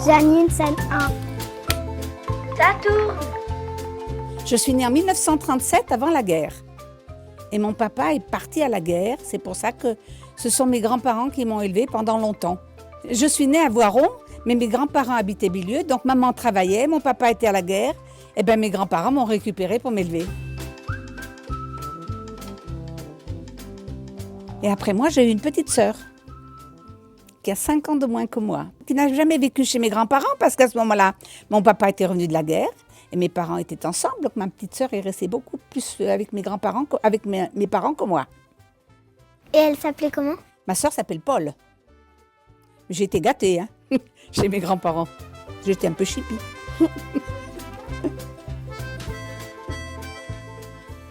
Janine, scène 1. Ça tourne. Je suis née en 1937, avant la guerre. Et mon papa est parti à la guerre. C'est pour ça que ce sont mes grands-parents qui m'ont élevée pendant longtemps. Je suis née à Voiron, mais mes grands-parents habitaient Bilieu. Donc maman travaillait, mon papa était à la guerre. Et bien mes grands-parents m'ont récupérée pour m'élever. Et après moi, j'ai eu une petite sœur qui a 5 ans de moins que moi, qui n'a jamais vécu chez mes grands-parents parce qu'à ce moment-là, mon papa était revenu de la guerre et mes parents étaient ensemble. Donc ma petite sœur est restée beaucoup plus avec mes grands-parents, avec mes parents que moi. Et elle s'appelait comment? Ma sœur s'appelle Paul. J'ai été gâtée chez mes grands-parents. J'étais un peu chippie.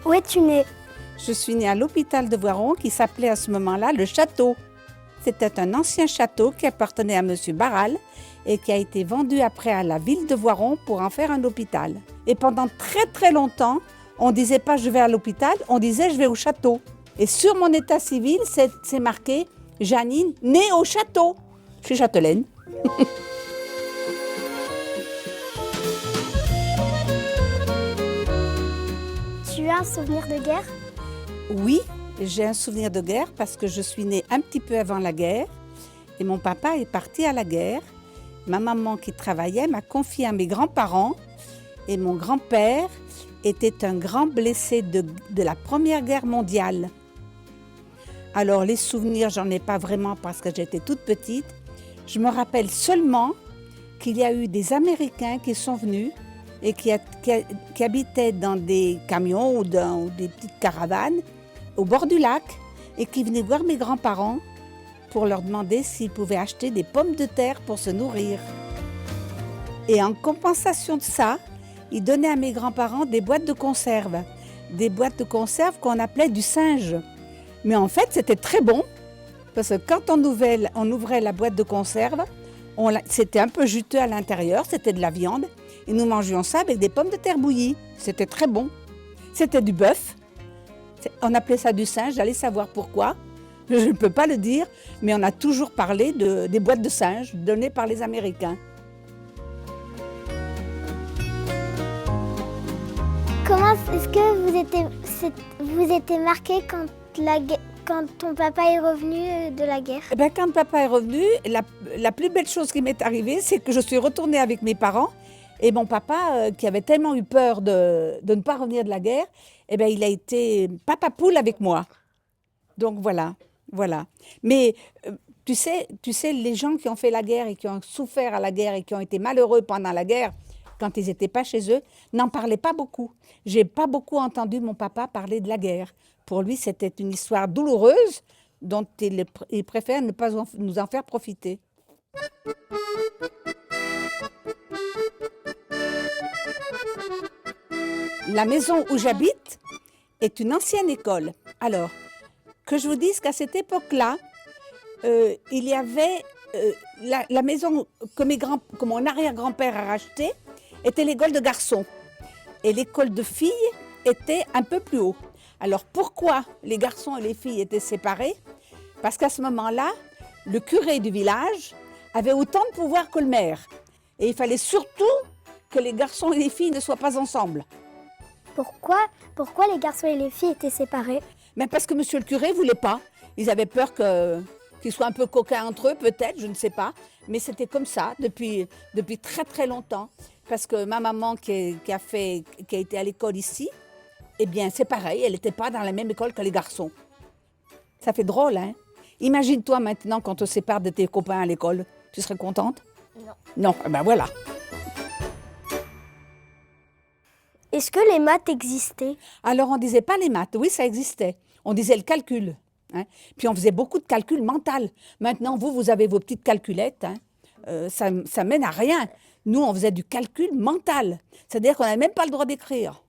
Où es-tu née? Je suis née à l'hôpital de Voiron qui s'appelait à ce moment-là le Château. C'était un ancien château qui appartenait à M. Barral et qui a été vendu après à la ville de Voiron pour en faire un hôpital. Et pendant très très longtemps, on ne disait pas je vais à l'hôpital, on disait je vais au château. Et sur mon état civil, c'est marqué Janine, née au château. Je suis châtelaine. Tu as un souvenir de guerre? Oui, j'ai un souvenir de guerre parce que je suis née un petit peu avant la guerre et mon papa est parti à la guerre. Ma maman qui travaillait m'a confié à mes grands-parents et mon grand-père était un grand blessé de la Première Guerre mondiale. Alors les souvenirs, j'en ai pas vraiment parce que j'étais toute petite. Je me rappelle seulement qu'il y a eu des Américains qui sont venus et qui habitaient dans des camions ou des petites caravanes au bord du lac et qui venaient voir mes grands-parents pour leur demander s'ils pouvaient acheter des pommes de terre pour se nourrir. Et en compensation de ça, ils donnaient à mes grands-parents des boîtes de conserve. Des boîtes de conserve qu'on appelait du singe. Mais en fait, c'était très bon parce que quand on ouvrait la boîte de conserve, c'était un peu juteux à l'intérieur, c'était de la viande. Et nous mangions ça avec des pommes de terre bouillies. C'était très bon. C'était du bœuf. On appelait ça du singe, j'allais savoir pourquoi. Je ne peux pas le dire, mais on a toujours parlé des boîtes de singe données par les Américains. Comment est-ce que vous étiez marqué quand ton papa est revenu de la guerre? Eh bien, quand papa est revenu, la plus belle chose qui m'est arrivée, c'est que je suis retournée avec mes parents. Et mon papa, qui avait tellement eu peur de ne pas revenir de la guerre, eh bien, il a été papa poule avec moi. Donc voilà. Mais tu sais, les gens qui ont fait la guerre et qui ont souffert à la guerre et qui ont été malheureux pendant la guerre, quand ils n'étaient pas chez eux, n'en parlaient pas beaucoup. J'ai pas beaucoup entendu mon papa parler de la guerre. Pour lui, c'était une histoire douloureuse dont il préfère ne pas nous en faire profiter. La maison où j'habite est une ancienne école. Alors, que je vous dise qu'à cette époque-là, il y avait la maison que mon arrière-grand-père a rachetée était l'école de garçons. Et l'école de filles était un peu plus haut. Alors, pourquoi les garçons et les filles étaient séparés? Parce qu'à ce moment-là, le curé du village avait autant de pouvoir que le maire. Et il fallait surtout que les garçons et les filles ne soient pas ensemble. Pourquoi les garçons et les filles étaient séparés? Mais parce que monsieur le curé ne voulait pas. Ils avaient peur qu'ils soient un peu coquins entre eux, peut-être, je ne sais pas. Mais c'était comme ça depuis très très longtemps. Parce que ma maman qui a été à l'école ici, eh bien c'est pareil, elle n'était pas dans la même école que les garçons. Ça fait drôle, hein? Imagine-toi maintenant quand on te sépare de tes copains à l'école. Tu serais contente? Non. Non, ben voilà. Est-ce que les maths existaient? Alors, on ne disait pas les maths. Oui, ça existait. On disait le calcul. Puis, on faisait beaucoup de calcul mental. Maintenant, vous avez vos petites calculettes. Ça mène à rien. Nous, on faisait du calcul mental. C'est-à-dire qu'on n'avait même pas le droit d'écrire.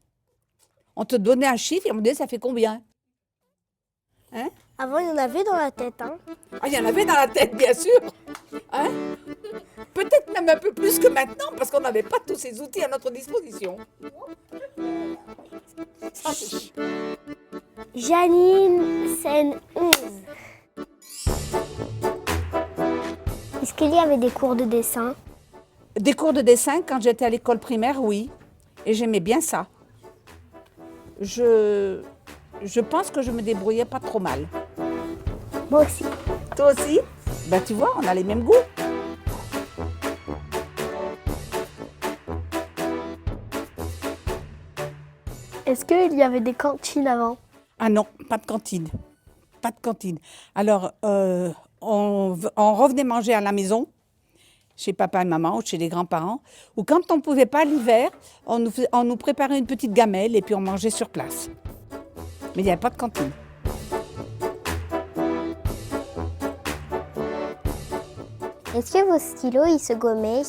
On te donnait un chiffre et on me disait, ça fait combien? Avant, il y en avait dans la tête. Ah, il y en avait dans la tête, bien sûr. Peut-être même un peu plus que maintenant, parce qu'on n'avait pas tous ces outils à notre disposition. Janine, scène 11. Est-ce qu'il y avait des cours de dessin? Des cours de dessin, quand j'étais à l'école primaire, oui. Et j'aimais bien ça. Je pense que je me débrouillais pas trop mal. Moi aussi. Toi aussi? Ben tu vois, on a les mêmes goûts. Est-ce qu'il y avait des cantines avant? Ah non, pas de cantine. Pas de cantine. Alors, on revenait manger à la maison, chez papa et maman ou chez les grands-parents. Ou quand on ne pouvait pas l'hiver, on nous préparait une petite gamelle et puis on mangeait sur place. Mais il n'y avait pas de cantine. Est-ce que vos stylos, ils se gommaient?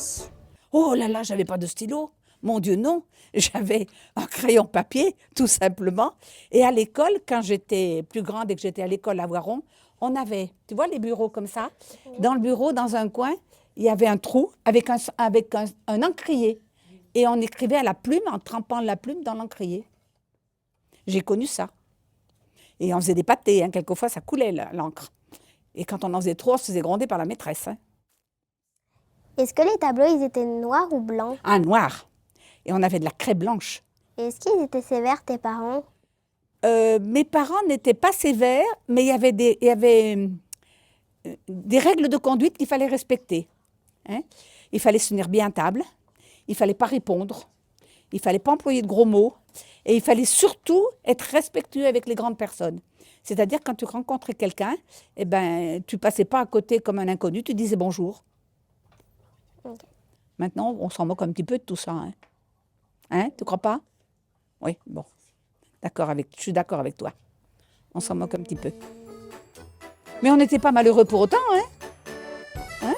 Oh là là, j'avais pas de stylo. Mon Dieu, non. J'avais un crayon papier, tout simplement. Et à l'école, quand j'étais plus grande et que j'étais à l'école à Voiron, on avait, tu vois, les bureaux comme ça. Dans le bureau, dans un coin, il y avait un trou avec un encrier. Et on écrivait à la plume en trempant la plume dans l'encrier. J'ai connu ça. Et on faisait des pâtés, hein. Quelquefois ça coulait l'encre. Et quand on en faisait trop, on se faisait gronder par la maîtresse. Hein. Est-ce que les tableaux, ils étaient noirs ou blancs? Un noir. Et on avait de la craie blanche. Est-ce qu'ils étaient sévères, tes parents? Mes parents n'étaient pas sévères, mais il y avait des règles de conduite qu'il fallait respecter. Hein. Il fallait se tenir bien à table, il ne fallait pas répondre, il ne fallait pas employer de gros mots, et il fallait surtout être respectueux avec les grandes personnes. C'est-à-dire quand tu rencontrais quelqu'un, eh ben, tu ne passais pas à côté comme un inconnu, tu disais bonjour. Okay. Maintenant, on s'en moque un petit peu de tout ça. Hein, hein, tu ne crois pas? Oui, bon. Je suis d'accord avec toi. On s'en moque un petit peu. Mais on n'était pas malheureux pour autant, hein? Hein?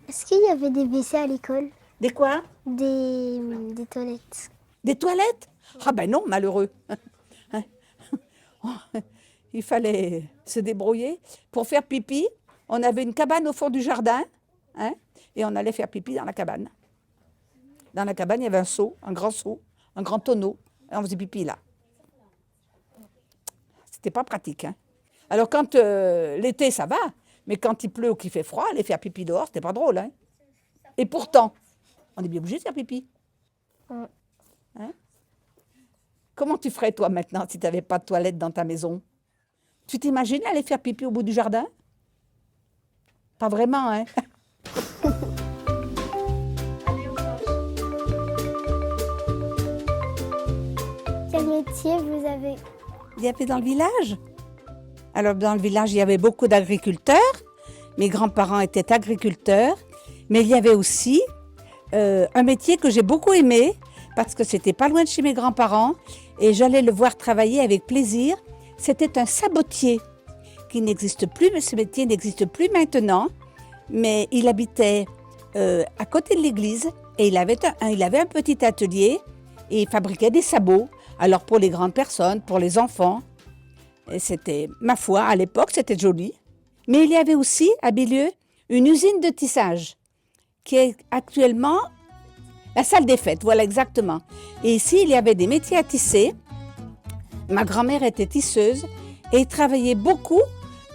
Est-ce qu'il y avait des WC à l'école? Des quoi? Des toilettes. Des toilettes? Ah ben non, malheureux. Il fallait se débrouiller. Pour faire pipi, on avait une cabane au fond du jardin, hein, et on allait faire pipi dans la cabane. Dans la cabane, il y avait un seau, un grand tonneau, et on faisait pipi là. C'était pas pratique. Hein. Alors quand l'été, ça va, mais quand il pleut ou qu'il fait froid, aller faire pipi dehors, c'était pas drôle. Hein. Et pourtant, on est bien obligé de faire pipi. Hein? Comment tu ferais toi maintenant si tu n'avais pas de toilette dans ta maison? Tu t'imagines aller faire pipi au bout du jardin? Pas vraiment, hein? Quel métier vous avez? Il y avait dans le village? Alors dans le village, il y avait beaucoup d'agriculteurs. Mes grands-parents étaient agriculteurs. Mais il y avait aussi un métier que j'ai beaucoup aimé parce que c'était pas loin de chez mes grands-parents et j'allais le voir travailler avec plaisir. C'était un sabotier qui n'existe plus, mais ce métier n'existe plus maintenant. Mais il habitait à côté de l'église et il avait un petit atelier et il fabriquait des sabots. Alors pour les grandes personnes, pour les enfants, et c'était, ma foi, à l'époque, c'était joli. Mais il y avait aussi à Bilieu une usine de tissage qui est actuellement la salle des fêtes, voilà exactement. Et ici, il y avait des métiers à tisser. Ma grand-mère était tisseuse et travaillait beaucoup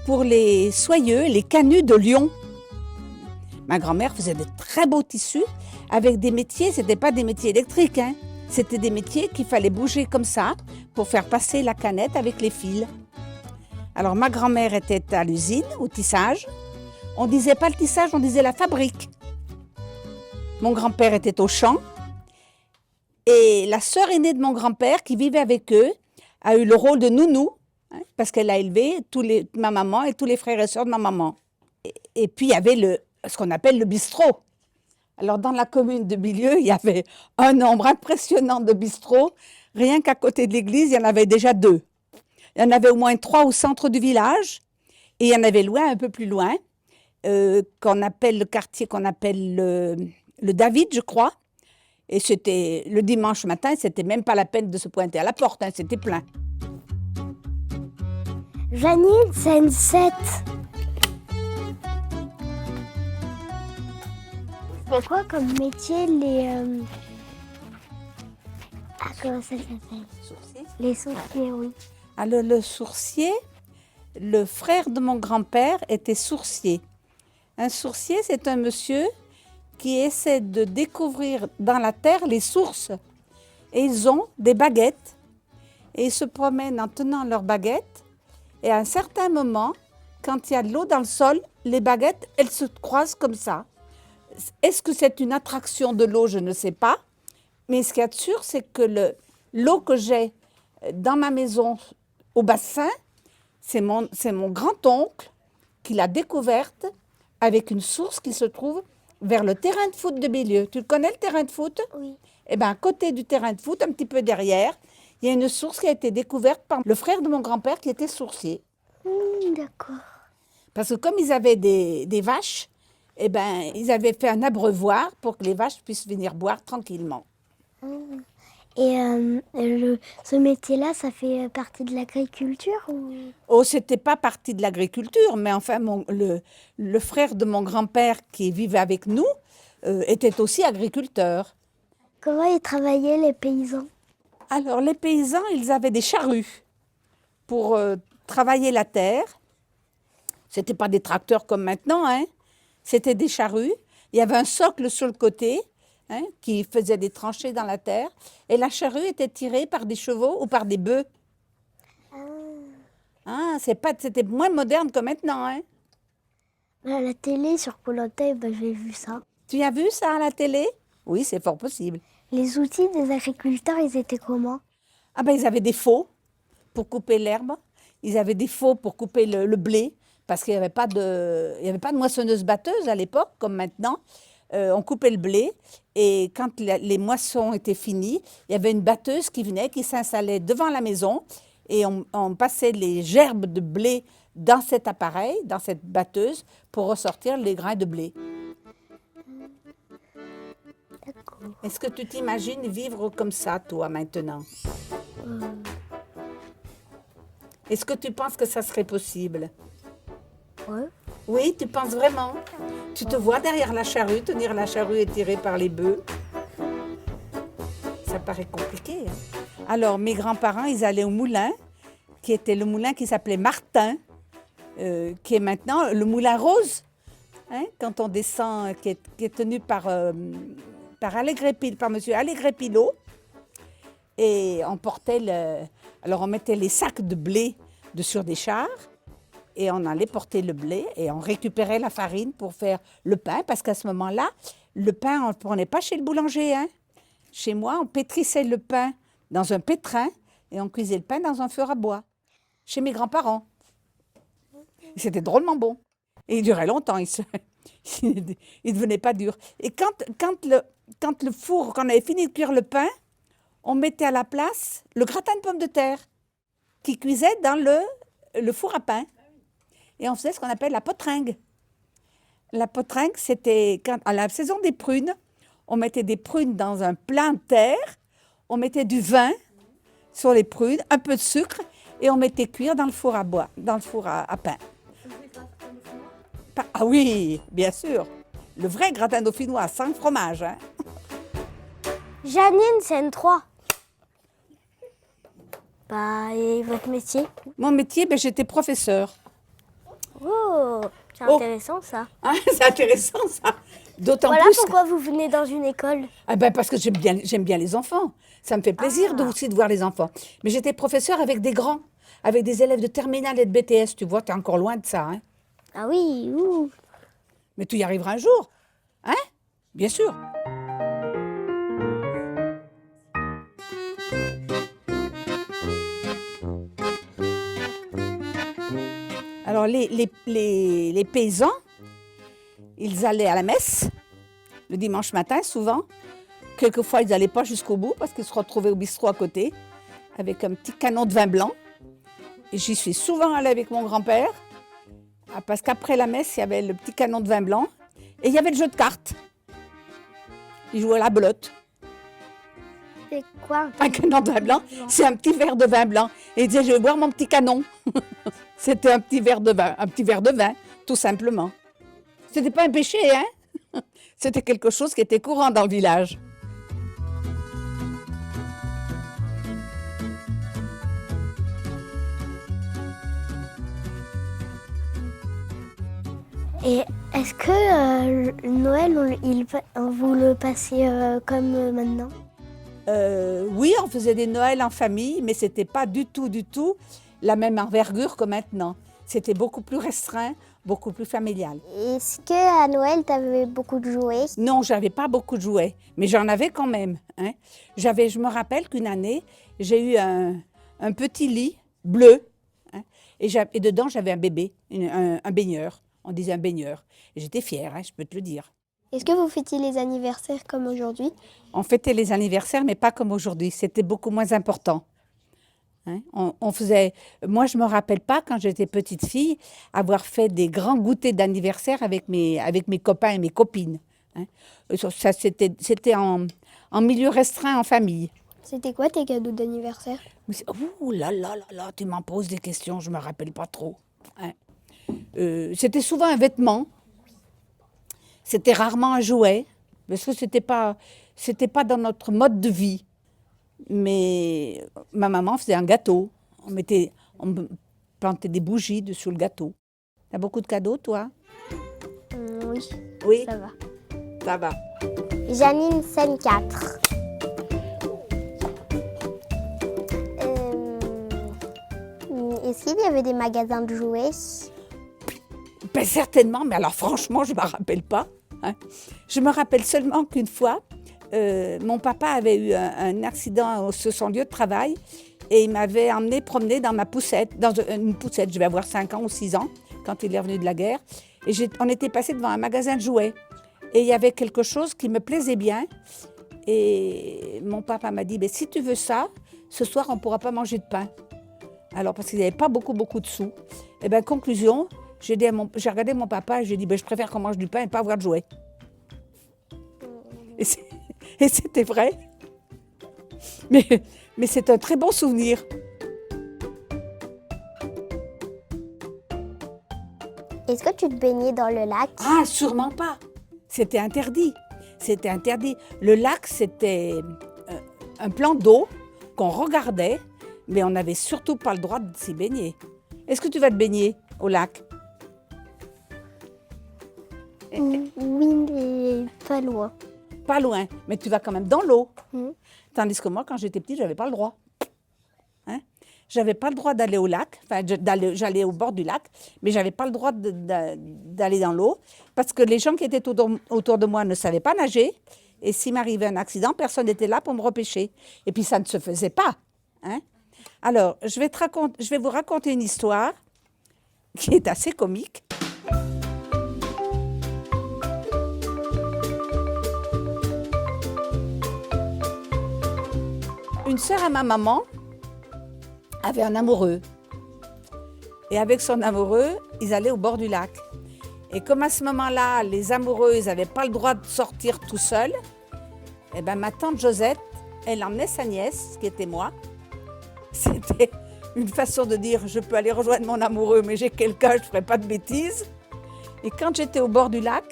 pour les soyeux, les canuts de Lyon. Ma grand-mère faisait de très beaux tissus avec des métiers, ce n'étaient pas des métiers électriques, hein. C'était des métiers qu'il fallait bouger comme ça pour faire passer la canette avec les fils. Alors ma grand-mère était à l'usine, au tissage. On ne disait pas le tissage, on disait la fabrique. Mon grand-père était au champ. Et la sœur aînée de mon grand-père, qui vivait avec eux, a eu le rôle de nounou, hein, parce qu'elle a élevé ma maman et tous les frères et sœurs de ma maman. Et puis il y avait ce qu'on appelle le bistrot. Alors dans la commune de Bilieu, il y avait un nombre impressionnant de bistrots. Rien qu'à côté de l'église, il y en avait déjà 2. Il y en avait au moins 3 au centre du village. Et il y en avait loin, un peu plus loin, qu'on appelle le quartier, qu'on appelle le David, je crois. Et c'était le dimanche matin, c'était même pas la peine de se pointer à la porte, hein, c'était plein. Janine, c'est une 7. C'est quoi comme métier comment ça s'appelle? Sourcier. Les sourciers, oui. Alors le sourcier, le frère de mon grand-père était sourcier. Un sourcier, c'est un monsieur qui essaie de découvrir dans la terre les sources. Et ils ont des baguettes. Et ils se promènent en tenant leurs baguettes. Et à un certain moment, quand il y a de l'eau dans le sol, les baguettes, elles se croisent comme ça. Est-ce que c'est une attraction de l'eau? Je ne sais pas. Mais ce qu'il y a de sûr, c'est que l'eau que j'ai dans ma maison au bassin, c'est mon grand-oncle qui l'a découverte avec une source qui se trouve vers le terrain de foot de Bélieu. Tu le connais, le terrain de foot? Oui. Eh bien, à côté du terrain de foot, un petit peu derrière, il y a une source qui a été découverte par le frère de mon grand-père qui était sourcier. D'accord. Parce que comme ils avaient des vaches, eh ben, ils avaient fait un abreuvoir pour que les vaches puissent venir boire tranquillement. Et ce métier-là, ça fait partie de l'agriculture ou... Oh, c'était pas partie de l'agriculture, mais enfin, le frère de mon grand-père qui vivait avec nous était aussi agriculteur. Comment ils travaillaient les paysans? Alors, les paysans, ils avaient des charrues pour travailler la terre. C'était pas des tracteurs comme maintenant, hein. C'était des charrues. Il y avait un socle sur le côté, hein, qui faisait des tranchées dans la terre. Et la charrue était tirée par des chevaux ou par des bœufs. Ah, c'était moins moderne que maintenant, hein. À la télé, sur Koh-Lanta, j'ai vu ça. Tu as vu ça à la télé? Oui, c'est fort possible. Les outils des agriculteurs, ils étaient comment? Ah ben, ils avaient des faux pour couper l'herbe. Ils avaient des faux pour couper le blé, parce qu'il n'y avait pas de moissonneuse-batteuse à l'époque, comme maintenant. On coupait le blé, et quand les moissons étaient finies, il y avait une batteuse qui venait, qui s'installait devant la maison, et on passait les gerbes de blé dans cet appareil, dans cette batteuse, pour ressortir les grains de blé. D'accord. Est-ce que tu t'imagines vivre comme ça, toi, maintenant? Est-ce que tu penses que ça serait possible? Ouais. Oui, tu penses vraiment? Tu te vois derrière la charrue, tenir la charrue et tirer par les bœufs? Ça paraît compliqué, hein? Alors, mes grands-parents, ils allaient au moulin, qui était le moulin qui s'appelait Martin, qui est maintenant le moulin Rose, hein, quand on descend, qui est tenu par monsieur Allégret Pilot. Et on portait alors on mettait les sacs de blé sur des chars et on allait porter le blé et on récupérait la farine pour faire le pain, parce qu'à ce moment-là, le pain, on ne le prenait pas chez le boulanger, hein. Chez moi, on pétrissait le pain dans un pétrin et on cuisait le pain dans un feu à bois, chez mes grands-parents. C'était drôlement bon. Et il durait longtemps, il ne devenait pas dur. Et quand le four, quand on avait fini de cuire le pain, on mettait à la place le gratin de pommes de terre qui cuisait dans le four à pain. Et on faisait ce qu'on appelle la potringue. La potringue, c'était à la saison des prunes, on mettait des prunes dans un plat de terre, on mettait du vin sur les prunes, un peu de sucre, et on mettait cuire dans le four à bois, dans le four à pain. Ah oui, bien sûr. Le vrai gratin dauphinois, sans fromage, hein. Janine, c'est N3. Et votre métier? Mon métier, j'étais professeur. Oh, c'est intéressant ça. Ah, c'est intéressant ça. D'autant Voilà plus pourquoi vous venez dans une école. parce que j'aime bien les enfants. Ça me fait plaisir aussi de voir les enfants. Mais j'étais professeur avec des grands, avec des élèves de terminale et de BTS. Tu vois, tu es encore loin de ça, hein. Ah oui, ouh. Mais tu y arriveras un jour, hein? Bien sûr. Alors, les paysans, ils allaient à la messe le dimanche matin, souvent. Quelquefois, ils n'allaient pas jusqu'au bout parce qu'ils se retrouvaient au bistrot à côté avec un petit canon de vin blanc. Et j'y suis souvent allée avec mon grand-père parce qu'après la messe, il y avait le petit canon de vin blanc et il y avait le jeu de cartes. Ils jouaient à la belote. C'est quoi Un canon de vin blanc, c'est un petit verre de vin blanc. Et ils disaient, je vais boire mon petit canon. C'était un petit verre de vin, tout simplement. C'était pas un péché, hein? C'était quelque chose qui était courant dans le village. Et Est-ce que Noël, vous le passez comme maintenant? Oui, on faisait des Noëls en famille, mais c'était pas du tout la même envergure que maintenant. C'était beaucoup plus restreint, beaucoup plus familial. Est-ce qu'à Noël, tu avais beaucoup de jouets? Non, j'avais pas beaucoup de jouets, mais j'en avais quand même. Hein. Je me rappelle qu'une année, j'ai eu un petit lit bleu, hein, et dedans j'avais un bébé, un baigneur. On disait un baigneur. Et j'étais fière, hein, je peux te le dire. Est-ce que vous fêtiez les anniversaires comme aujourd'hui? On fêtait les anniversaires, mais pas comme aujourd'hui. C'était beaucoup moins important. Hein. Moi, je me rappelle pas, quand j'étais petite fille, avoir fait des grands goûters d'anniversaire avec mes copains et mes copines. Hein. Ça, c'était en milieu restreint, en famille. C'était quoi tes cadeaux d'anniversaire? Ouh là là là là, tu m'en poses des questions, je me rappelle pas trop. Hein. C'était souvent un vêtement. C'était rarement un jouet, parce que c'était pas dans notre mode de vie. Mais ma maman faisait un gâteau. On plantait des bougies dessus le gâteau. T'as beaucoup de cadeaux, toi? Oui, Oui, ça va. ça va. Janine, scène 4. Est-ce qu'il y avait des magasins de jouets? Ben, certainement, mais alors franchement, je ne me rappelle pas. Hein. Je me rappelle seulement qu'une fois, mon papa avait eu un accident sur son lieu de travail et il m'avait emmené promener dans ma poussette, dans une poussette. Je vais avoir 5 ans ou 6 ans quand il est revenu de la guerre. Et on était passé devant un magasin de jouets. Et il y avait quelque chose qui me plaisait bien. Et mon papa m'a dit, si tu veux ça, ce soir, on ne pourra pas manger de pain. Alors, parce qu'il n'y avait pas beaucoup de sous. Et bien, conclusion, j'ai regardé mon papa et j'ai dit, je préfère qu'on mange du pain et pas avoir de jouets. Et c'était vrai. Mais c'est un très bon souvenir. Est-ce que tu te baignais dans le lac? Ah, sûrement pas. C'était interdit. C'était interdit. Le lac, c'était un plan d'eau qu'on regardait, mais on n'avait surtout pas le droit de s'y baigner. Est-ce que tu vas te baigner au lac? Oui, mais pas loin. Pas loin, mais tu vas quand même dans l'eau. Mm. Tandis que moi, quand j'étais petite, je n'avais pas le droit. Hein? Je n'avais pas le droit d'aller au lac, j'allais au bord du lac, mais je n'avais pas le droit d'aller dans l'eau parce que les gens qui étaient autour de moi ne savaient pas nager. Et s'il m'arrivait un accident, personne n'était là pour me repêcher. Et puis ça ne se faisait pas. Hein? Alors, je vais vous raconter une histoire qui est assez comique. Une sœur à ma maman avait un amoureux. Et avec son amoureux, ils allaient au bord du lac. Et comme à ce moment-là, les amoureux, ils n'avaient pas le droit de sortir tout seuls, eh bien, ma tante Josette, elle emmenait sa nièce, qui était moi. C'était une façon de dire, je peux aller rejoindre mon amoureux, mais j'ai quelqu'un, je ne ferai pas de bêtises. Et quand j'étais au bord du lac,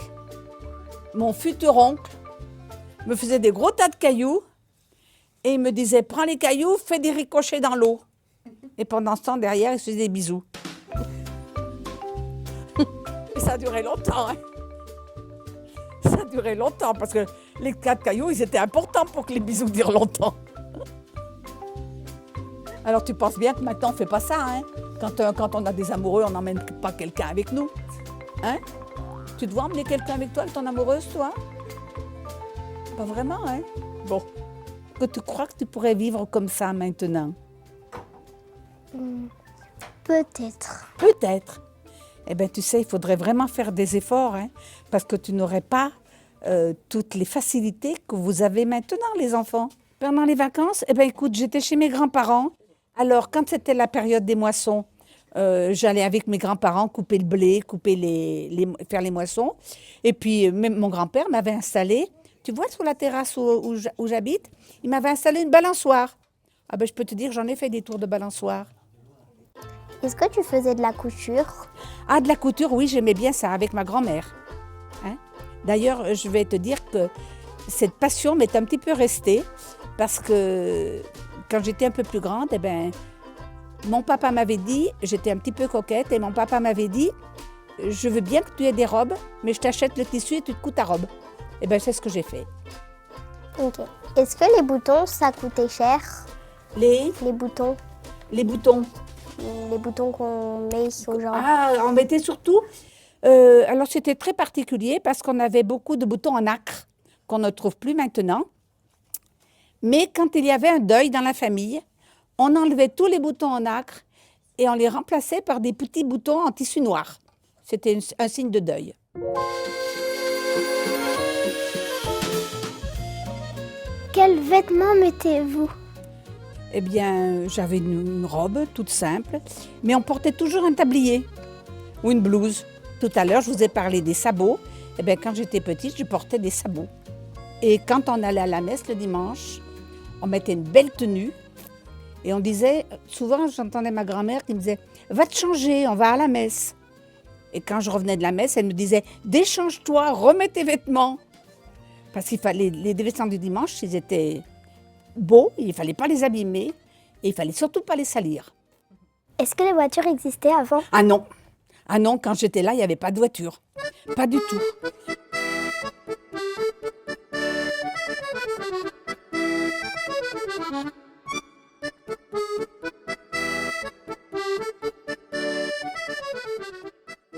mon futur oncle me faisait des gros tas de cailloux et il me disait, prends les cailloux, fais des ricochets dans l'eau. Et pendant ce temps, derrière, il se faisait des bisous. Et ça a duré longtemps. Hein. Ça a duré longtemps parce que les 4 cailloux, ils étaient importants pour que les bisous durent longtemps. Alors tu penses bien que maintenant, on ne fait pas ça. Hein. Quand on a des amoureux, on n'emmène pas quelqu'un avec nous. Hein. Tu dois emmener quelqu'un avec toi, ton amoureuse, toi? Pas vraiment, hein? Bon. Que tu crois que tu pourrais vivre comme ça maintenant? Peut-être. Peut-être. Eh bien, tu sais, il faudrait vraiment faire des efforts, hein, parce que tu n'aurais pas toutes les facilités que vous avez maintenant, les enfants. Pendant les vacances, eh bien, écoute, j'étais chez mes grands-parents. Alors, quand c'était la période des moissons, j'allais avec mes grands-parents couper le blé, faire les moissons. Et puis, même mon grand-père m'avait installé, tu vois, sur la terrasse où j'habite, il m'avait installé une balançoire. Ah ben, je peux te dire, j'en ai fait des tours de balançoire. Est-ce que tu faisais de la couture? Ah, de la couture, oui, j'aimais bien ça, avec ma grand-mère. Hein? D'ailleurs, je vais te dire que cette passion m'est un petit peu restée, parce que quand j'étais un peu plus grande, eh ben, mon papa m'avait dit, j'étais un petit peu coquette, et mon papa m'avait dit, je veux bien que tu aies des robes, mais je t'achète le tissu et tu te couds ta robe. Et bien, c'est ce que j'ai fait. Ok. Est-ce que les boutons, ça coûtait cher? Les boutons, boutons. les boutons qu'on met aux gens. Ah, on mettait surtout... alors, c'était très particulier parce qu'on avait beaucoup de boutons en nacre qu'on ne trouve plus maintenant. Mais quand il y avait un deuil dans la famille, on enlevait tous les boutons en nacre et on les remplaçait par des petits boutons en tissu noir. C'était un signe de deuil. Quels vêtements mettez-vous? Eh bien, j'avais une robe toute simple, mais on portait toujours un tablier ou une blouse. Tout à l'heure, je vous ai parlé des sabots. Eh bien, quand j'étais petite, je portais des sabots. Et quand on allait à la messe le dimanche, on mettait une belle tenue et on disait, souvent j'entendais ma grand-mère qui me disait « Va te changer, on va à la messe ». Et quand je revenais de la messe, elle me disait « Déchange-toi, remets tes vêtements ». Parce qu'il fallait, les vêtements du dimanche, ils étaient beaux, il ne fallait pas les abîmer et il ne fallait surtout pas les salir. Est-ce que les voitures existaient avant? Ah non, quand j'étais là, il n'y avait pas de voiture, pas du tout.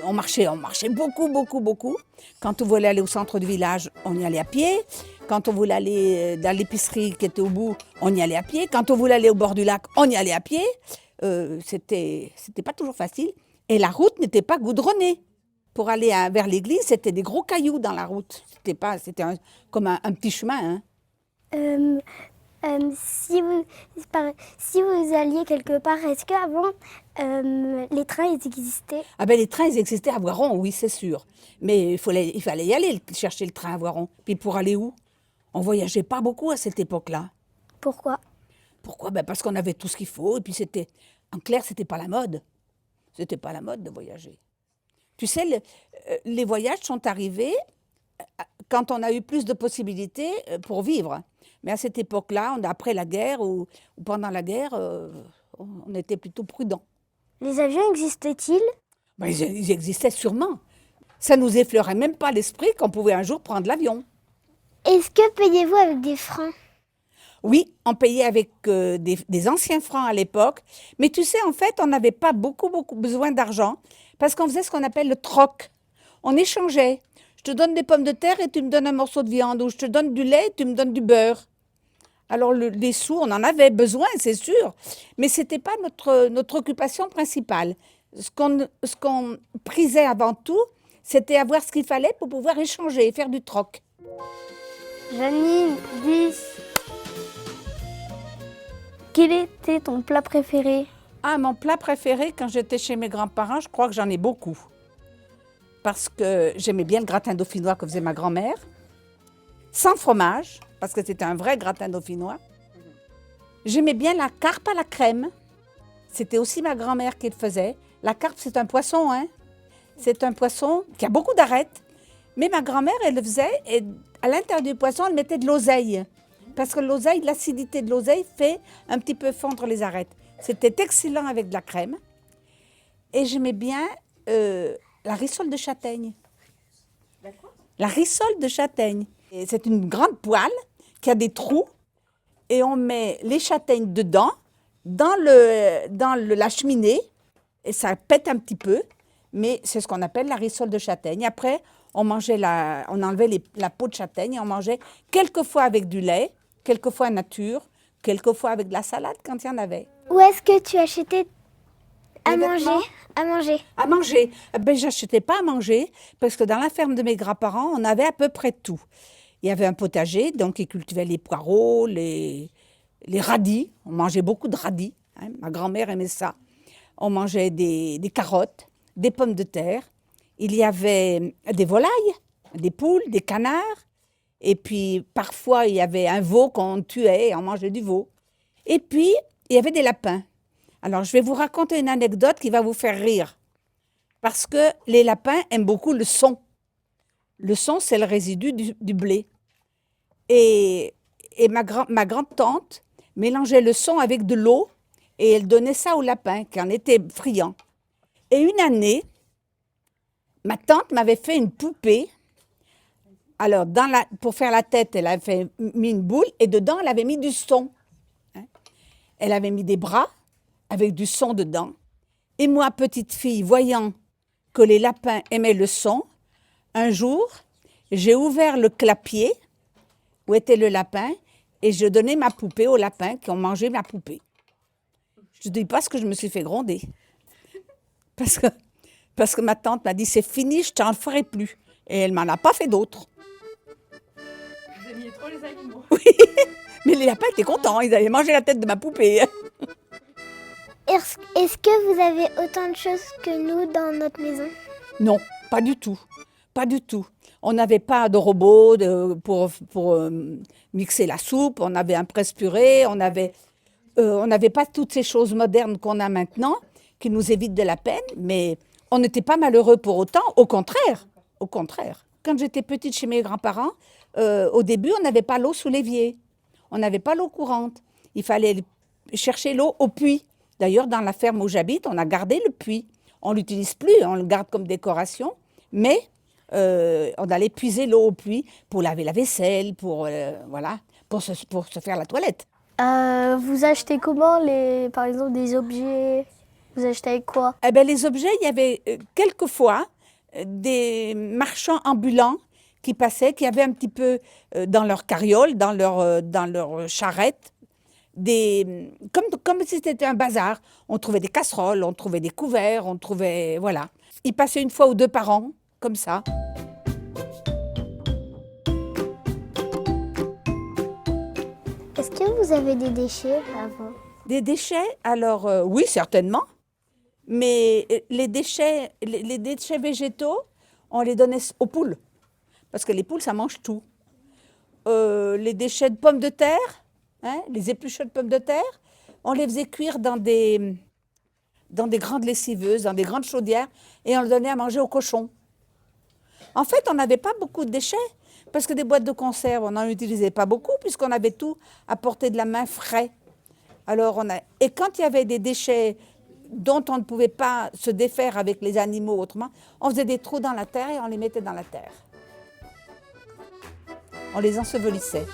On marchait beaucoup. Quand on voulait aller au centre du village, on y allait à pied. Quand on voulait aller dans l'épicerie qui était au bout, on y allait à pied. Quand on voulait aller au bord du lac, on y allait à pied. C'était pas toujours facile. Et la route n'était pas goudronnée. Pour aller vers l'église, c'était des gros cailloux dans la route. C'était comme un petit chemin. Hein. Si vous alliez quelque part, est-ce qu'avant, les trains ils existaient? Ah ben les trains, ils existaient à Voiron, oui, c'est sûr. Mais il fallait y aller, chercher le train à Voiron. Puis pour aller où? On voyageait pas beaucoup à cette époque-là. Pourquoi? Pourquoi? Ben parce qu'on avait tout ce qu'il faut. Et puis en clair, c'était pas la mode. C'était pas la mode de voyager. Tu sais, les voyages sont arrivés quand on a eu plus de possibilités pour vivre. Mais à cette époque-là, après la guerre ou pendant la guerre, on était plutôt prudents. Les avions existaient-ils? Ben, ils existaient sûrement. Ça nous effleurait même pas l'esprit qu'on pouvait un jour prendre l'avion. Est-ce que payez-vous avec des francs? Oui, on payait avec des anciens francs à l'époque. Mais tu sais, en fait, on n'avait pas beaucoup besoin d'argent parce qu'on faisait ce qu'on appelle le troc. On échangeait. Je te donne des pommes de terre et tu me donnes un morceau de viande. Ou je te donne du lait et tu me donnes du beurre. Alors, les sous, on en avait besoin, c'est sûr. Mais ce n'était pas notre occupation principale. Ce qu'on prisait avant tout, c'était avoir ce qu'il fallait pour pouvoir échanger et faire du troc. Janine, 10. Quel était ton plat préféré? Ah, mon plat préféré, quand j'étais chez mes grands-parents, je crois que j'en ai beaucoup. Parce que j'aimais bien le gratin dauphinois que faisait ma grand-mère. Sans fromage, parce que c'était un vrai gratin dauphinois. J'aimais bien la carpe à la crème. C'était aussi ma grand-mère qui le faisait. La carpe, c'est un poisson, hein. C'est un poisson qui a beaucoup d'arêtes. Mais ma grand-mère, elle le faisait et à l'intérieur du poisson, elle mettait de l'oseille. Parce que l'oseille, l'acidité de l'oseille fait un petit peu fondre les arêtes. C'était excellent avec de la crème. Et j'aimais bien la rissole de châtaigne. La rissole de châtaigne. Et c'est une grande poêle qui a des trous et on met les châtaignes dedans, dans la cheminée, et ça pète un petit peu, mais c'est ce qu'on appelle la rissole de châtaigne. Après, on enlevait la peau de châtaigne et on mangeait quelquefois avec du lait, quelquefois nature, quelquefois avec de la salade quand il y en avait. Où est-ce que tu achetais à Les manger? vêtements? À manger. À manger. Ben, je n'achetais pas à manger parce que dans la ferme de mes grands-parents, on avait à peu près tout. Il y avait un potager, donc ils cultivaient les poireaux, les radis. On mangeait beaucoup de radis. Hein. Ma grand-mère aimait ça. On mangeait des carottes, des pommes de terre. Il y avait des volailles, des poules, des canards. Et puis, parfois, il y avait un veau qu'on tuait et on mangeait du veau. Et puis, il y avait des lapins. Alors, je vais vous raconter une anecdote qui va vous faire rire. Parce que les lapins aiment beaucoup le son. Le son, c'est le résidu du blé. Et ma grande-tante mélangeait le son avec de l'eau et elle donnait ça aux lapins qui en étaient friands. Et une année, ma tante m'avait fait une poupée. Alors, pour faire la tête, elle avait mis une boule et dedans, elle avait mis du son. Hein. Elle avait mis des bras avec du son dedans. Et moi, petite fille, voyant que les lapins aimaient le son, un jour, j'ai ouvert le clapier où était le lapin et je donnais ma poupée aux lapins qui ont mangé ma poupée. Je ne dis pas ce que je me suis fait gronder. Parce que ma tante m'a dit, c'est fini, je t'en ferai plus. Et elle ne m'en a pas fait d'autres. Vous aimiez trop les animaux. Oui, mais les lapins étaient contents, ils avaient mangé la tête de ma poupée. Est-ce que vous avez autant de choses que nous dans notre maison? Non, pas du tout. Pas du tout. On n'avait pas de robot pour mixer la soupe, on avait un presse-purée, on n'avait pas toutes ces choses modernes qu'on a maintenant, qui nous évitent de la peine, mais on n'était pas malheureux pour autant, au contraire. Au contraire. Quand j'étais petite chez mes grands-parents, au début, on n'avait pas l'eau sous l'évier. On n'avait pas l'eau courante. Il fallait chercher l'eau au puits. D'ailleurs, dans la ferme où j'habite, on a gardé le puits. On ne l'utilise plus, on le garde comme décoration, mais on allait puiser l'eau au puits pour laver la vaisselle, pour se faire la toilette. Vous achetez comment, par exemple, des objets? Vous achetez avec quoi? Eh bien, les objets, il y avait quelquefois des marchands ambulants qui passaient, qui avaient un petit peu dans leur carriole, dans leur charrette, comme si c'était un bazar. On trouvait des casseroles, on trouvait des couverts, on trouvait, voilà. Ils passaient une fois ou deux par an, comme ça. Est-ce que vous avez des déchets avant? Des déchets, alors oui, certainement. Mais les déchets végétaux, on les donnait aux poules. Parce que les poules, ça mange tout. Les déchets de pommes de terre, hein, les épluchures de pommes de terre, on les faisait cuire dans des grandes lessiveuses, dans des grandes chaudières, et on le donnait à manger aux cochons. En fait, on n'avait pas beaucoup de déchets, parce que des boîtes de conserve, on n'en utilisait pas beaucoup, puisqu'on avait tout à portée de la main frais. Alors et quand il y avait des déchets dont on ne pouvait pas se défaire avec les animaux autrement, on faisait des trous dans la terre et on les mettait dans la terre. On les ensevelissait.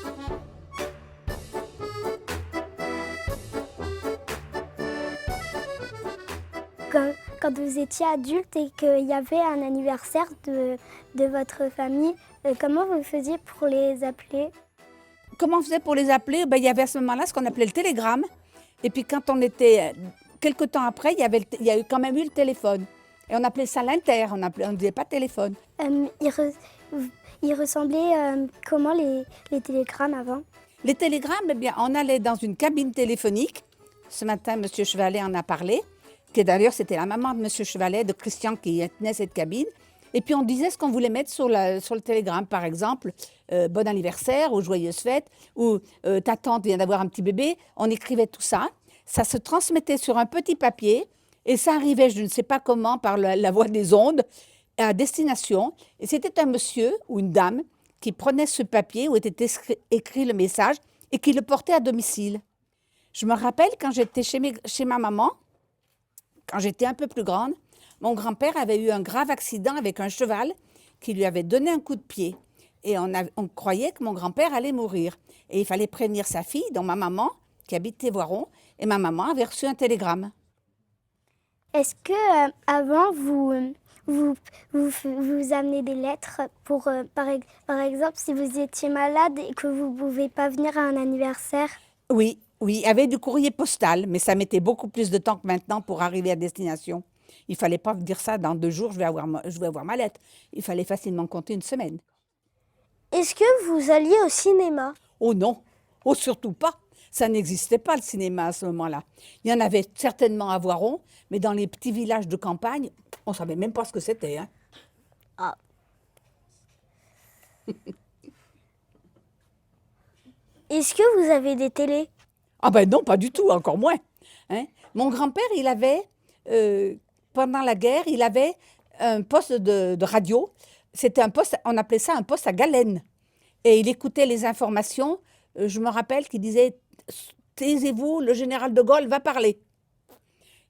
Quand vous étiez adulte et qu'il y avait un anniversaire de votre famille, comment vous faisiez pour les appeler? Comment on faisait pour les appeler? Il y avait à ce moment-là ce qu'on appelait le télégramme. Et puis quand on était, quelque temps après, il y a quand même eu le téléphone. Et on appelait ça l'inter, on ne disait pas téléphone. Ils ressemblaient comment les télégrammes avant? Les télégrammes, on allait dans une cabine téléphonique. Ce matin, M. Chevalet en a parlé. D'ailleurs, c'était la maman de M. Chevalet, de Christian, qui tenait cette cabine. Et puis, on disait ce qu'on voulait mettre sur le télégramme. Par exemple, bon anniversaire ou joyeuse fête, ou ta tante vient d'avoir un petit bébé. On écrivait tout ça. Ça se transmettait sur un petit papier et ça arrivait, je ne sais pas comment, par la voie des ondes, à destination. Et c'était un monsieur ou une dame qui prenait ce papier où était écrit le message et qui le portait à domicile. Je me rappelle quand j'étais chez ma maman, quand j'étais un peu plus grande, mon grand-père avait eu un grave accident avec un cheval qui lui avait donné un coup de pied. Et on croyait que mon grand-père allait mourir. Et il fallait prévenir sa fille, dont ma maman, qui habite Tévoiron, et ma maman avait reçu un télégramme. Est-ce que avant vous amenez des lettres pour, par exemple, si vous étiez malade et que vous ne pouvez pas venir à un anniversaire? Oui, il y avait du courrier postal, mais ça mettait beaucoup plus de temps que maintenant pour arriver à destination. Il ne fallait pas dire ça, dans 2 jours, je vais avoir ma lettre. Il fallait facilement compter une semaine. Est-ce que vous alliez au cinéma? Oh non, oh surtout pas. Ça n'existait pas le cinéma à ce moment-là. Il y en avait certainement à Voiron, mais dans les petits villages de campagne, on ne savait même pas ce que c'était. Hein. Ah. Est-ce que vous avez des télés? Ah ben non, pas du tout, encore moins. Hein. Mon grand-père, il avait, pendant la guerre, il avait un poste de radio. C'était un poste, on appelait ça un poste à galène. Et il écoutait les informations. Je me rappelle qu'il disait « Taisez-vous, le général de Gaulle va parler ».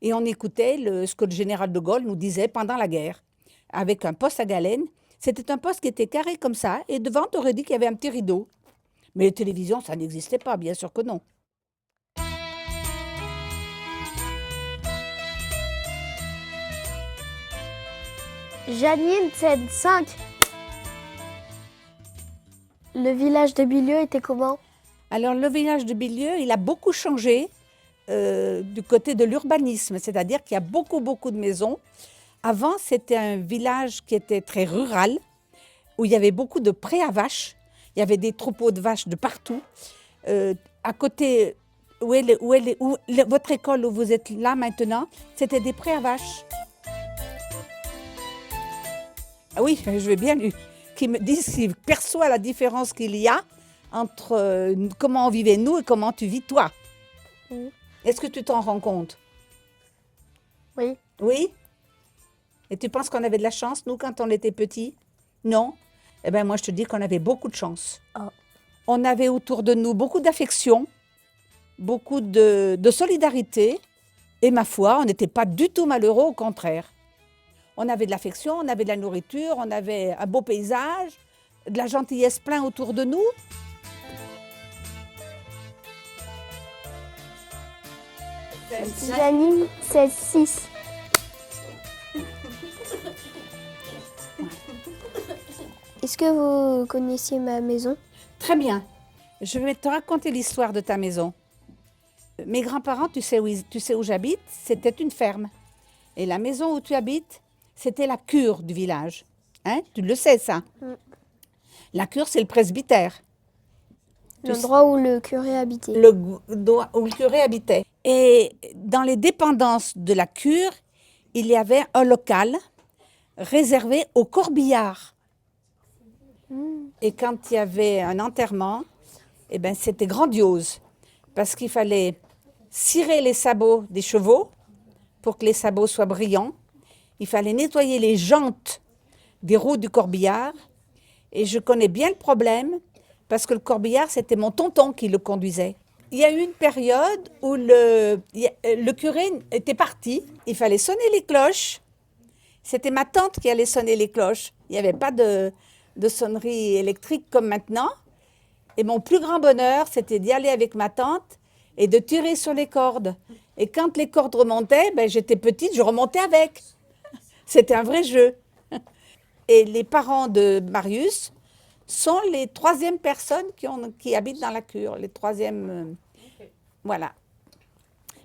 Et on écoutait ce que le général de Gaulle nous disait pendant la guerre. avec un poste à galène. C'était un poste qui était carré comme ça, et devant, tu aurais dit qu'il y avait un petit rideau. Mais les télévisions, ça n'existait pas, bien sûr que non. Janine, scène 5. Le village de Bilieu était comment? Alors, le village de Bilieu, il a beaucoup changé du côté de l'urbanisme, c'est-à-dire qu'il y a beaucoup de maisons. Avant, c'était un village qui était très rural, où il y avait beaucoup de prés à vaches. Il y avait des troupeaux de vaches de partout. À côté, votre école où vous êtes là maintenant, c'était des prés à vaches. Ah oui, je veux bien qu'il me dise s'il perçoit la différence qu'il y a entre comment on vivait nous et comment tu vis toi. Oui. Est-ce que tu t'en rends compte? Oui. Oui? Et tu penses qu'on avait de la chance, nous, quand on était petits? Non? Eh bien, moi, je te dis qu'on avait beaucoup de chance. Oh. On avait autour de nous beaucoup d'affection, beaucoup de solidarité. Et ma foi, on n'était pas du tout malheureux, au contraire. On avait de l'affection, on avait de la nourriture, on avait un beau paysage, de la gentillesse plein autour de nous. Janine, scène 6. Est-ce que vous connaissiez ma maison? Très bien. Je vais te raconter l'histoire de ta maison. Mes grands-parents, tu sais où j'habite, c'était une ferme. Et la maison où tu habites, c'était la cure du village. Hein? Tu le sais, ça? La cure, c'est le presbytère. L'endroit où le curé habitait. Où le curé habitait. Et dans les dépendances de la cure, il y avait un local réservé aux corbillards. Et quand il y avait un enterrement, eh ben, c'était grandiose. Parce qu'il fallait cirer les sabots des chevaux pour que les sabots soient brillants. Il fallait nettoyer les jantes des roues du corbillard. Et je connais bien le problème, parce que le corbillard, c'était mon tonton qui le conduisait. Il y a eu une période où le curé était parti. Il fallait sonner les cloches. C'était ma tante qui allait sonner les cloches. Il n'y avait pas de sonnerie électrique comme maintenant. Et mon plus grand bonheur, c'était d'y aller avec ma tante et de tirer sur les cordes. Et quand les cordes remontaient, ben, j'étais petite, je remontais avec. C'était un vrai jeu. Et les parents de Marius sont les troisièmes personnes qui habitent dans la cure. Les troisièmes... Voilà.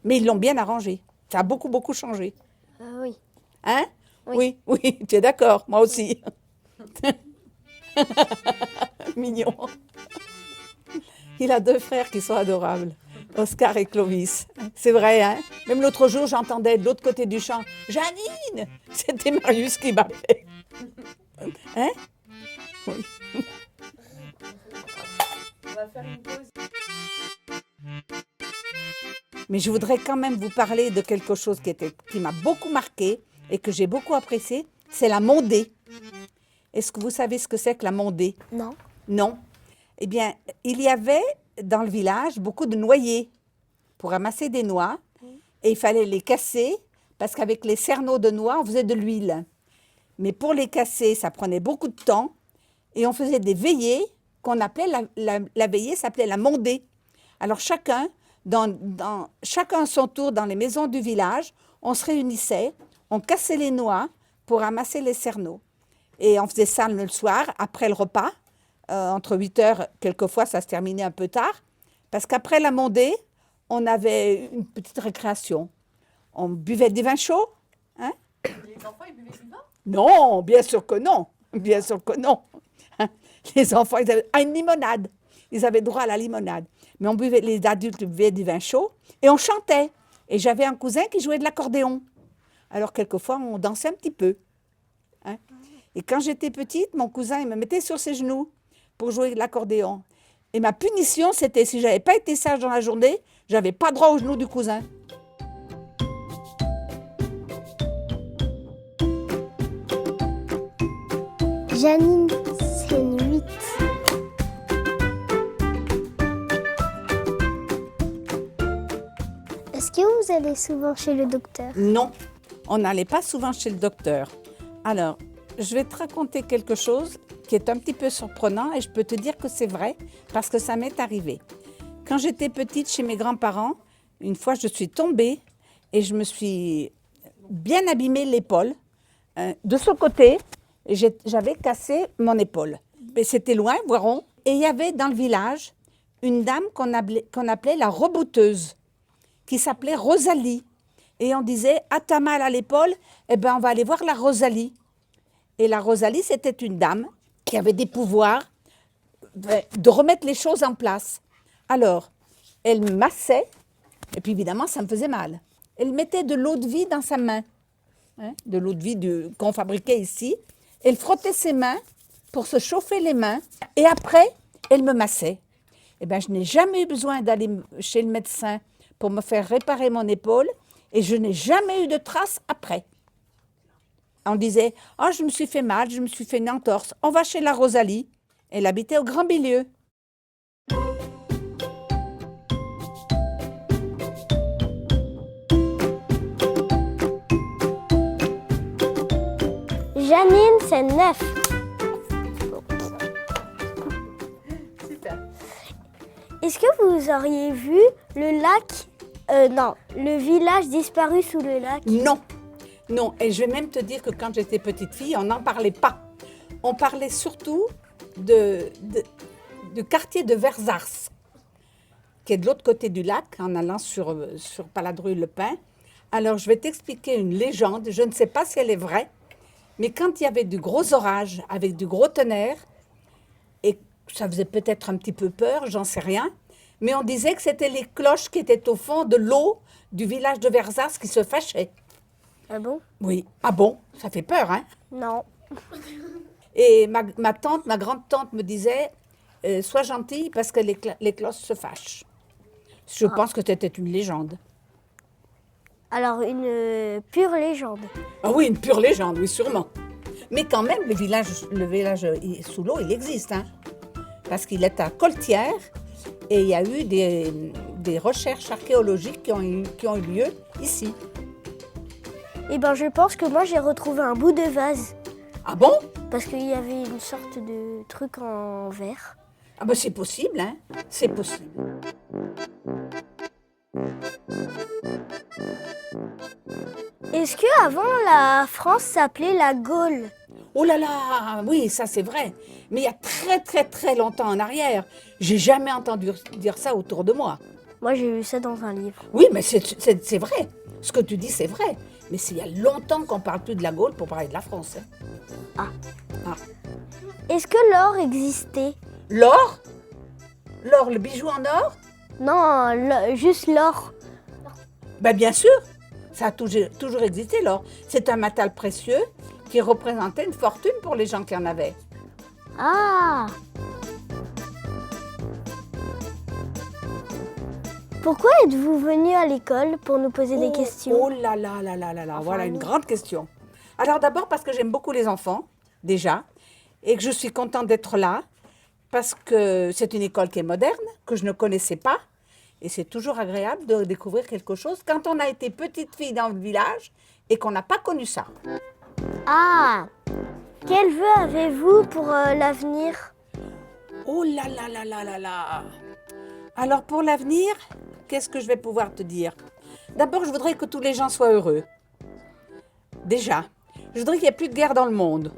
Mais ils l'ont bien arrangé. Ça a beaucoup changé. Ah oui. Hein? Oui. Oui, tu es d'accord, moi aussi. Mignon. Il a 2 frères qui sont adorables, Oscar et Clovis. C'est vrai, hein? Même l'autre jour, j'entendais de l'autre côté du champ, « Janine !» C'était Marius qui m'appelait. Hein? Oui. On va faire une pause. Mais je voudrais quand même vous parler de quelque chose qui m'a beaucoup marqué et que j'ai beaucoup apprécié, c'est la mondée. Est-ce que vous savez ce que c'est que la mondée? Non. Non. Eh bien, il y avait dans le village beaucoup de noyers pour ramasser des noix. Et il fallait les casser parce qu'avec les cerneaux de noix, on faisait de l'huile. Mais pour les casser, ça prenait beaucoup de temps. Et on faisait des veillées qu'on appelait, la veillée s'appelait la mondée. Alors chacun à son tour, dans les maisons du village, on se réunissait, on cassait les noix pour ramasser les cerneaux. Et on faisait ça le soir, après le repas, entre 8 heures, quelquefois ça se terminait un peu tard, parce qu'après la mondée, on avait une petite récréation. On buvait des vins chauds. Hein? Les enfants, ils buvaient du vin? Non, bien sûr que non. Bien sûr que non. Hein? Les enfants, ils avaient une limonade. Ils avaient droit à la limonade. Mais les adultes buvaient du vin chaud et on chantait. Et j'avais un cousin qui jouait de l'accordéon. Alors, quelquefois, on dansait un petit peu. Hein? Et quand j'étais petite, mon cousin, il me mettait sur ses genoux pour jouer de l'accordéon. Et ma punition, c'était si je n'avais pas été sage dans la journée, je n'avais pas droit aux genoux du cousin. Janine, scène 8. Est-ce que vous allez souvent chez le docteur? Non, on n'allait pas souvent chez le docteur. Alors, je vais te raconter quelque chose qui est un petit peu surprenant et je peux te dire que c'est vrai parce que ça m'est arrivé. Quand j'étais petite chez mes grands-parents, une fois je suis tombée et je me suis bien abîmé l'épaule. De ce côté, j'avais cassé mon épaule. Mais c'était loin, voirons. Et il y avait dans le village une dame qu'on appelait la rebouteuse, qui s'appelait Rosalie. Et on disait, ah, t'as mal à l'épaule, eh bien, on va aller voir la Rosalie. Et la Rosalie, c'était une dame qui avait des pouvoirs de remettre les choses en place. Alors, elle me massait, et puis évidemment, ça me faisait mal. Elle mettait de l'eau de vie dans sa main, de l'eau de vie qu'on fabriquait ici. Elle frottait ses mains pour se chauffer les mains, et après, elle me massait. Eh bien, je n'ai jamais eu besoin d'aller chez le médecin pour me faire réparer mon épaule, et je n'ai jamais eu de traces après. On disait, « Oh, je me suis fait mal, je me suis fait une entorse. On va chez la Rosalie. » Elle habitait au Grand Milieu. Janine, c'est 9. Super. Est-ce que vous auriez vu le lac, le village disparu sous le lac? Non, non. Et je vais même te dire que quand j'étais petite fille, on n'en parlait pas. On parlait surtout du quartier de Verzars, qui est de l'autre côté du lac, en allant sur Paladru-le-Pin. Alors, je vais t'expliquer une légende. Je ne sais pas si elle est vraie, mais quand il y avait du gros orage avec du gros tonnerre, et ça faisait peut-être un petit peu peur, j'en sais rien, mais on disait que c'était les cloches qui étaient au fond de l'eau du village de Verzars qui se fâchaient. Ah bon? Oui. Ah bon? Ça fait peur, hein? Non. Et ma grande-tante me disait, sois gentille parce que les cloches se fâchent. Je pense que c'était une légende. Alors, une pure légende. Ah oui, une pure légende, oui, sûrement. Mais quand même, le village sous l'eau, il existe, hein? Parce qu'il est à Coltière et il y a eu des recherches archéologiques qui ont eu lieu ici. Eh bien, je pense que moi, j'ai retrouvé un bout de vase. Ah bon? Parce qu'il y avait une sorte de truc en verre. Ah ben c'est possible, hein? C'est possible. Est-ce qu'avant, la France s'appelait la Gaule? Oh là là, oui, ça c'est vrai. Mais il y a très très très longtemps en arrière, j'ai jamais entendu dire ça autour de moi. Moi, j'ai lu ça dans un livre. Oui, mais c'est vrai. Ce que tu dis, c'est vrai. Mais c'est il y a longtemps qu'on parle plus de la Gaule pour parler de la France. Hein. Ah. Est-ce que l'or existait? L'or? L'or, le bijou en or? Non, juste l'or. Ben bien sûr, ça a toujours existé l'or. C'est un métal précieux qui représentait une fortune pour les gens qui en avaient. Ah! Pourquoi êtes-vous venu à l'école pour nous poser des questions? Oh là là là là là là, voilà une grande question. Alors d'abord parce que j'aime beaucoup les enfants, déjà, et que je suis contente d'être là, parce que c'est une école qui est moderne, que je ne connaissais pas, et c'est toujours agréable de découvrir quelque chose quand on a été petite fille dans le village et qu'on n'a pas connu ça. Ah! Quel vœu avez-vous pour l'avenir? Oh là là là là là là! Alors pour l'avenir, qu'est-ce que je vais pouvoir te dire? D'abord, je voudrais que tous les gens soient heureux. Déjà, je voudrais qu'il n'y ait plus de guerre dans le monde.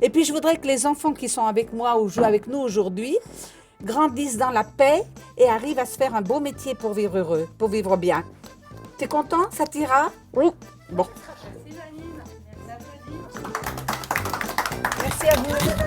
Et puis, je voudrais que les enfants qui sont avec moi ou jouent avec nous aujourd'hui grandissent dans la paix et arrivent à se faire un beau métier pour vivre heureux, pour vivre bien. T'es content? Ça t'ira? Oui. Bon. Merci Janine. Merci à vous.